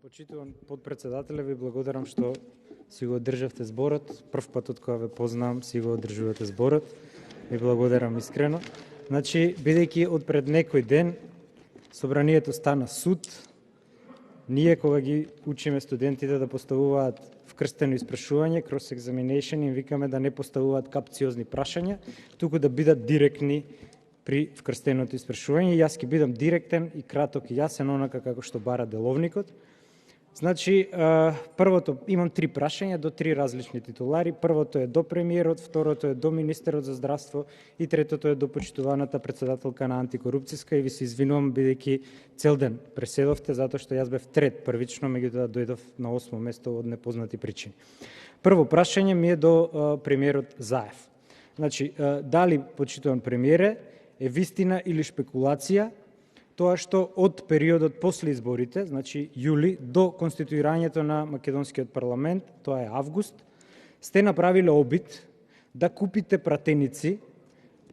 Почитуван подпредседателе, ви благодарам што си го одржавте зборот. Прв пат од кога ве познавам, си го одржувате зборот. Ви благодарам искрено. Значи, бидејќи од пред некој ден собранието стана суд, ние кога ги учиме студентите да поставуваат вкрстено испрашување, cross examination, им викаме да не поставуваат капциозни прашања, туку да бидат директни при вкрстеното испрашување. Јас ќе бидам директен и краток и јасен, онака како што бара деловникот. Значи, првото, имам 3 прашања до 3 различни титулари. Првото е до премиерот, второто е до министерот за здравство и третото е до почитуваната председателка на антикорупцијска, и ви се извинувам бидејќи цел ден преседовте, затоа што јас бев трет првично, меѓутоа дојдов на 8-о место од непознати причини. Прво прашање ми е до премиерот Заев. Значи, дали, почитуван премиере, е вистина или шпекулација тоа што од периодот после изборите, значи јули, до конституирањето на македонскиот парламент, тоа е август, сте направиле обид да купите пратеници,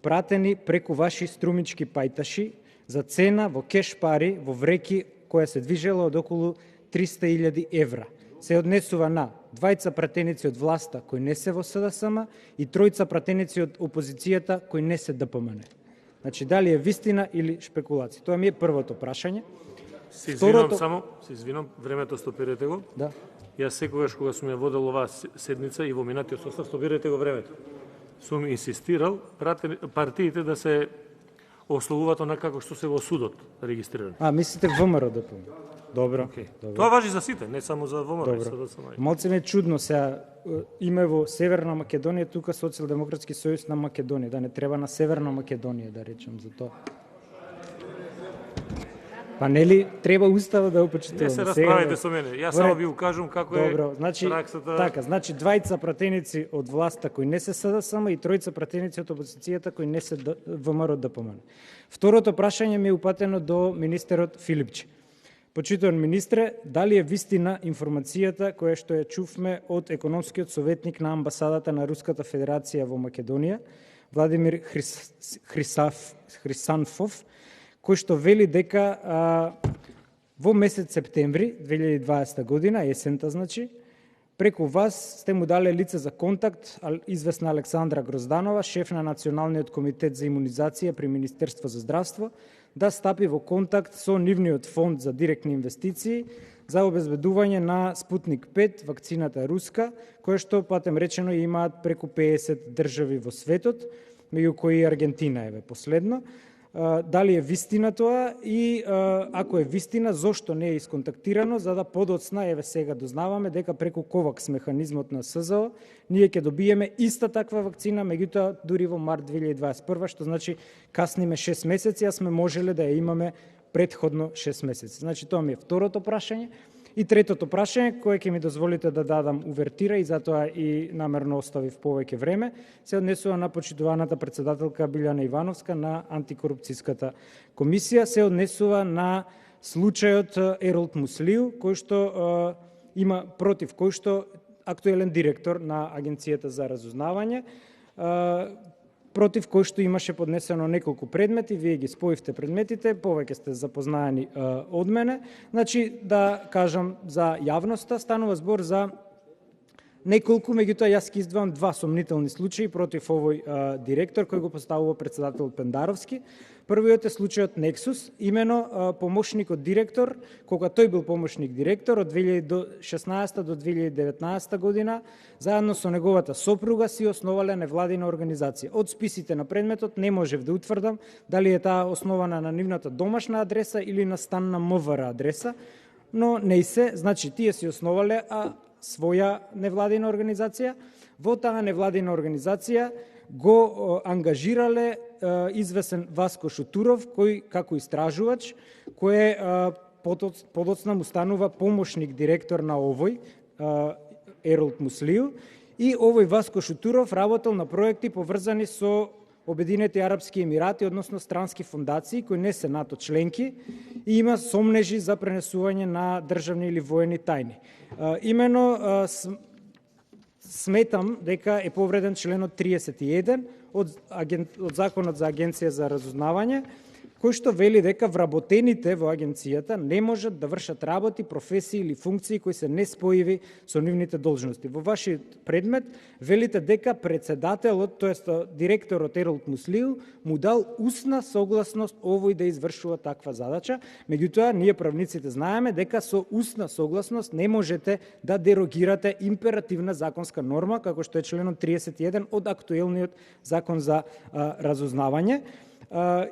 пратени преку ваши струмички пајташи, за цена во кеш пари, во вреки, која се движела од околу 300.000 евра. Се однесува на 2 пратеници од власта кои не се во СДСМ и 3 пратеници од опозицијата кои не се ДПМН. Значи, дали е вистина или шпекулација? Тоа ми е првото прашање. Се извинам, времето стопирате го. Да. Јас секогаш кога сум ја водел оваа седница и во минатиот состав, стопирате го времето. Сум инсистирал партиите да се ословуваат онака како што се во судот регистрирани. Мислите ВМРО ДПМН? Добро. Добро. Тоа важи за сите, не само за ВМРО. Малце ме чудно сега, има во Северна Македонија, тука Социјалдемократски сојуз на Македонија, да не треба на Северна Македонија да речем за тоа. Па нели треба уставот да го почитуваме? Не се расправите со мене. Јас само ви укажувам како е праксата. Така, значи 2 пратеници од власта кои не се СДСМ и 3 пратеници од опозицијата кои не се ВМРО ДПМН. Второто прашање ми е упатено до министерот Филипче. Почитуван министре, дали е вистина информацијата која што ја чувме од економскиот советник на амбасадата на Руската Федерација во Македонија, Владимир Хрисанфов, кој што вели дека во месец септември 2020 година, есента значи, преку вас сте му дале лице за контакт, известна Александра Грозданова, шеф на Националниот комитет за имунизација при Министерство за здравство, да стапи во контакт со нивниот фонд за директни инвестиции за обезбедување на Спутник 5, вакцината руска, која што, патем речено, имаат преку 50 држави во светот, меѓу кои Аргентина е последно. Дали е вистина тоа и ако е вистина, зошто не е исконтактирано, за да подоцна, еве сега дознаваме дека преку ковакс механизмот на СЗО ние ќе добиеме иста таква вакцина, меѓутоа дури во март 2021, што значи касниме 6 месеци, а сме можеле да ја имаме претходно 6 месеци. Значи тоа ми е второто прашање. И третото прашање, кое ќе ми дозволите да дадам увертира и затоа и намерно оставив повеќе време, се однесува на почитуваната председателка Билјана Ивановска на антикорупцијската комисија, се однесува на случајот Еролд Муслиу, кој што има против кој што актуелен директор на Агенцијата за разузнавање, против кој што имаше поднесено неколку предмети, вие ги споивте предметите, повеќе сте запознаени од мене. Значи, да кажам за јавноста, станува збор за неколку, меѓутоа јас ќе издвоам 2 сомнителни случаи против овој директор кој го поставува председател Пендаровски. Првиот е случајот Нексус, имено помошникот директор, кога тој бил помошник директор од 2016 до 2019 година, заедно со неговата сопруга си основале невладина организација. Од списите на предметот не можев да утврдам дали е таа основана на нивната домашна адреса или на станна МВР адреса, но не се, значи тие си основале своја невладина организација. Во таа невладина организација го ангажирале известен Васко Шутуров, кој како истражувач, кој подоцна му станува помошник директор на овој Еролд Муслиу, и овој Васко Шутуров работел на проекти поврзани со Обединети Арапски Емирати, односно странски фондации кои не се НАТО членки и има сомнежи за пренесување на државни или воени тајни. Имено сметам дека е повреден членот 31 од Законот за Агенција за разузнавање, кој што вели дека вработените во агенцијата не можат да вршат работи, професии или функции кои се неспојиви со нивните должности. Во вашиот предмет велите дека председателот, тоест директорот Еролд Муслиу, му дал усна согласност овој да извршува таква задача. Меѓутоа, ние правниците знаеме дека со усна согласност не можете да дерогирате императивна законска норма, како што е членот 31 од актуелниот закон за разузнавање.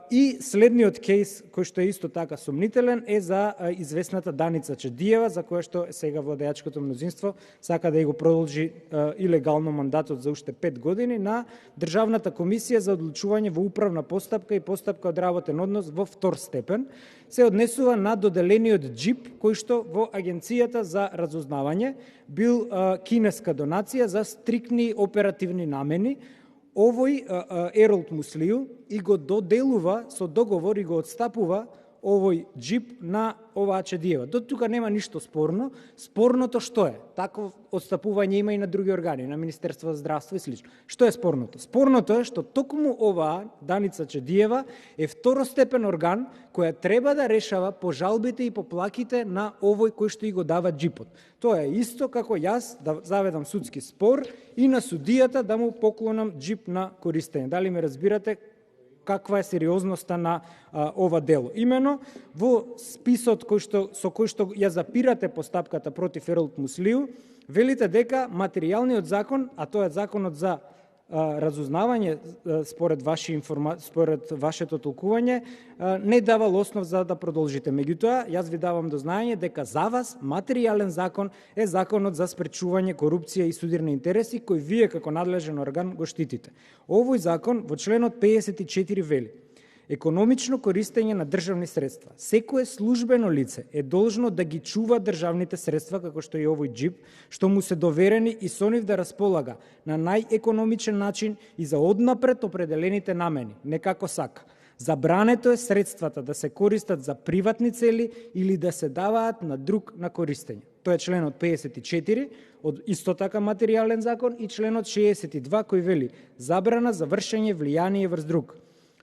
И следниот кейс, кој што е исто така сомнителен, е за известната Даница Чедиева, за која што сега владеачкото мнозинство сака да ја го продолжи илегално мандатот за уште 5 години на Државната комисија за одлучување во управна постапка и постапка од работен однос во втор степен, се однесува на доделениот џип кој што во Агенцијата за разузнавање бил кинеска донација за стрикни оперативни намени. Овој Еролд Муслиу и го доделува со договор и го отстапува овој џип на оваа Чедиева. До тука нема ништо спорно. Спорното што е? Такво отстапување има и на други органи, на Министерство за здравство и слично. Што е спорното? Спорното е што токму оваа Даница Чедиева е второстепен орган која треба да решава по жалбите и по плаките на овој кој што и го дава џипот. Тоа е исто како јас да заведам судски спор и на судијата да му поклонам џип на користење. Дали ме разбирате каква е сериозноста на ова дело? Имено во списот со кој што ја запирате постапката против Еролд Муслиу, велите дека материјалниот закон, а тоа е законот за разузнавање, според вашето толкување, не давал основ за да продолжите. Меѓутоа, јас ви давам до знаење дека за вас материјален закон е законот за спречување корупција и судирни интереси, кој вие како надлежен орган го штитите. Овој закон во членот 54 вели: економично користење на државни средства. Секое службено лице е должно да ги чува државните средства, како што и овој џип, што му се доверени и со нив да располага на најекономичен начин и за однапред определените намени, не како сака. Забрането е средствата да се користат за приватни цели или да се даваат на друг на користење. Тоа е членот 54 од исто така материјален закон и членот 62 кој вели: забрана за вршење влијание врз друг.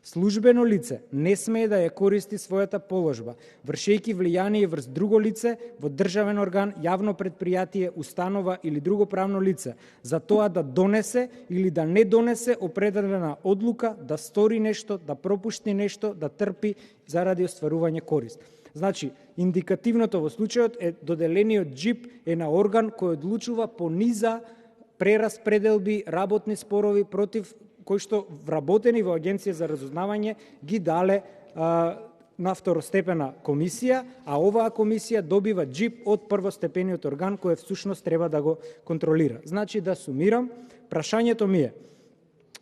Службено лице не смее да ја користи својата положба, вршејќи влијание врз друго лице во државен орган, јавно предпријатие, установа или друго правно лице, за тоа да донесе или да не донесе определена одлука, да стори нешто, да пропушти нешто, да трпи заради остварување корист. Значи, индикативното во случајот е доделениот џип е на орган кој одлучува по низа прераспределби, работни спорови против кои што вработени во Агенција за разузнавање ги дале на второстепена комисија, а оваа комисија добива џип од првостепениот орган кој всушност треба да го контролира. Значи, да сумирам, прашањето ми е: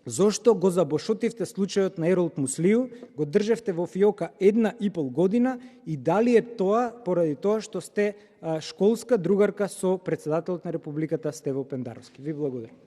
зошто го забошотивте случајот на Еролд Муслиу, го држевте во фиока 1,5 година и дали е тоа поради тоа што сте школска другарка со председателот на Републиката Стево Пендаровски? Ви благодарам.